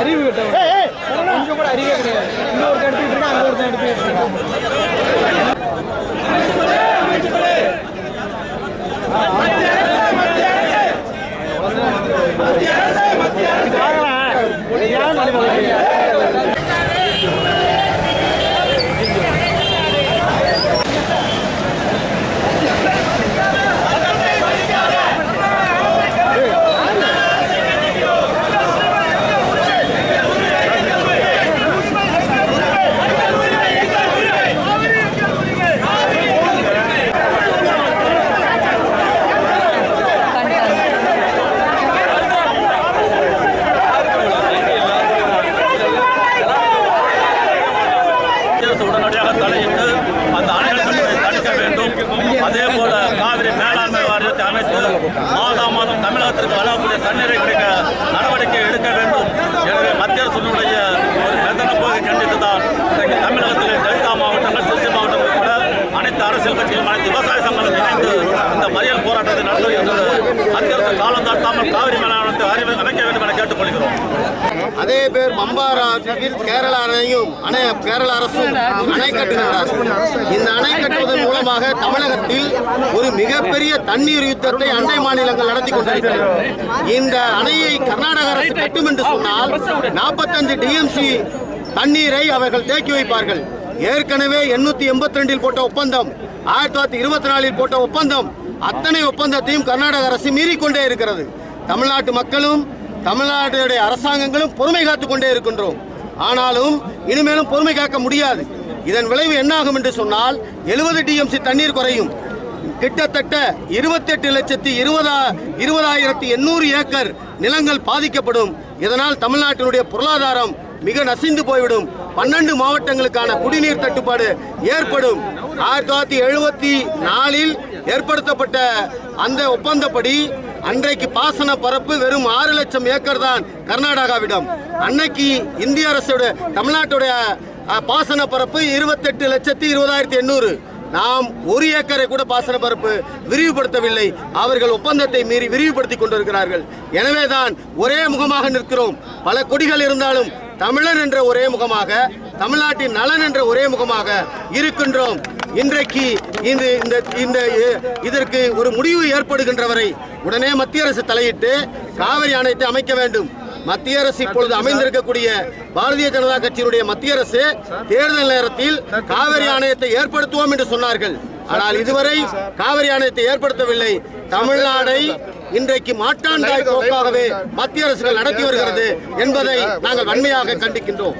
அறிவு கொஞ்சம் கூட அறிவே கிடையாது. இங்க ஒரு எடுத்துக்கிட்டு இருக்கா, அங்க ஒருத்தன் எடுத்துக்கிட்டு உடனடியாக தலையிட்டு அந்த அணைகளை தடுக்க வேண்டும். அதே போல காவிரி மேலாண்மை வாரியத்தை அமைத்து மாதம் தமிழகத்திற்கு வழங்கக்கூடிய தண்ணீரை கிடைக்க நடவடிக்கை எடுக்க வேண்டும். எனவே மத்திய அரசுடைய ஒரு கண்டன போகை கண்டித்துதான் இன்றைக்கு தமிழகத்தில் டெல்டா மாவட்டங்கள், திருச்சி மாவட்டம் உட்பட அனைத்து அரசியல் கட்சிகளும் அனைத்து விவசாய சங்கங்களும் இணைந்து இந்த மறியல் போராட்டத்தை நடத்துகின்றது. மத்திய அரசு காலம் தாழ்த்தாமல் காவிரி மேலாண்மை அமைக்க வேண்டும் என கேட்டுக்கொள்கிறோம். அதே பேர் மம்பாராவில் கேரள அணையும் கேரள அரசும் அணை கட்டுகிறார். இந்த அணை கட்டுவதன் மூலமாக தமிழகத்தில் ஒரு மிகப்பெரிய தண்ணீர் யுத்தத்தை அண்டை மாநிலங்கள் நடத்தி கொண்டிருக்கிறது. இந்த அணையை கர்நாடக அரசு கட்டும் என்று சொன்னால் 45 டிஎம்சி தண்ணீரை அவர்கள் தேக்கி வைப்பார்கள். ஏற்கனவே 882 போட்ட ஒப்பந்தம், 1924 போட்ட ஒப்பந்தம், அத்தனை ஒப்பந்தத்தையும் கர்நாடக அரசு மீறிக்கொண்டே இருக்கிறது. தமிழ்நாட்டு மக்களும் தமிழ்நாட்டுடைய அரசாங்கங்களும் பொறுமை காத்துக் கொண்டே இருக்கின்றோம். ஆனாலும் இனிமேலும் பொறுமை காக்க முடியாது. இதன் விளைவு என்னாகும் என்று சொன்னால் 70 டிஎம்சி தண்ணீர் குறையும். கிட்டத்தட்ட 28,20,800 ஏக்கர் நிலங்கள் பாதிக்கப்படும். இதனால் தமிழ்நாட்டினுடைய பொருளாதாரம் மிக நசிந்து போய்விடும். 12 மாவட்டங்களுக்கான குடிநீர் தட்டுப்பாடு ஏற்படும். 1974 ஏற்படுத்தப்பட்ட அந்த ஒப்பந்தப்படி அன்றைக்கு பாசன பரப்பு வெறும் 6 லட்சம் ஏக்கர் தான் கர்நாடகாவிடம். அன்னைக்கு இந்திய அரசுடைய தமிழ்நாட்டுடைய பாசன பரப்பு 28,20,800. நாம் 1 ஏக்கரை கூட பாசன பரப்பு விரிவுபடுத்தவில்லை. அவர்கள் ஒப்பந்தத்தை மீறி விரிவுபடுத்திக் கொண்டிருக்கிறார்கள். எனவேதான் ஒரே முகமாக நிற்கிறோம். பல கொடிகள் இருந்தாலும் தமிழன் என்ற ஒரே முகமாக, தமிழ்நாட்டின் நலன் என்ற ஒரே முகமாக இருக்கின்றோம். இன்றைக்கு இதற்கு ஒரு முடிவு ஏற்படுகின்ற வரை உடனே மத்திய அரசு தலையிட்டு காவிரி ஆணையத்தை அமைக்க வேண்டும். மத்திய அரசு இப்பொழுது அமைந்திருக்கக்கூடிய பாரதிய ஜனதா கட்சியினுடைய மத்திய அரசு தேர்தல் நேரத்தில் காவிரி ஆணையத்தை ஏற்படுத்துவோம் என்று சொன்னார்கள். ஆனால் இதுவரை காவிரி ஆணையத்தை ஏற்படுத்தவில்லை. தமிழ்நாடை இன்றைக்கு மாட்டாண்டாய் போக்காகவே மத்திய அரசுகள் நடத்தி வருகிறது என்பதை நாங்கள் வன்மையாக கண்டிக்கின்றோம்.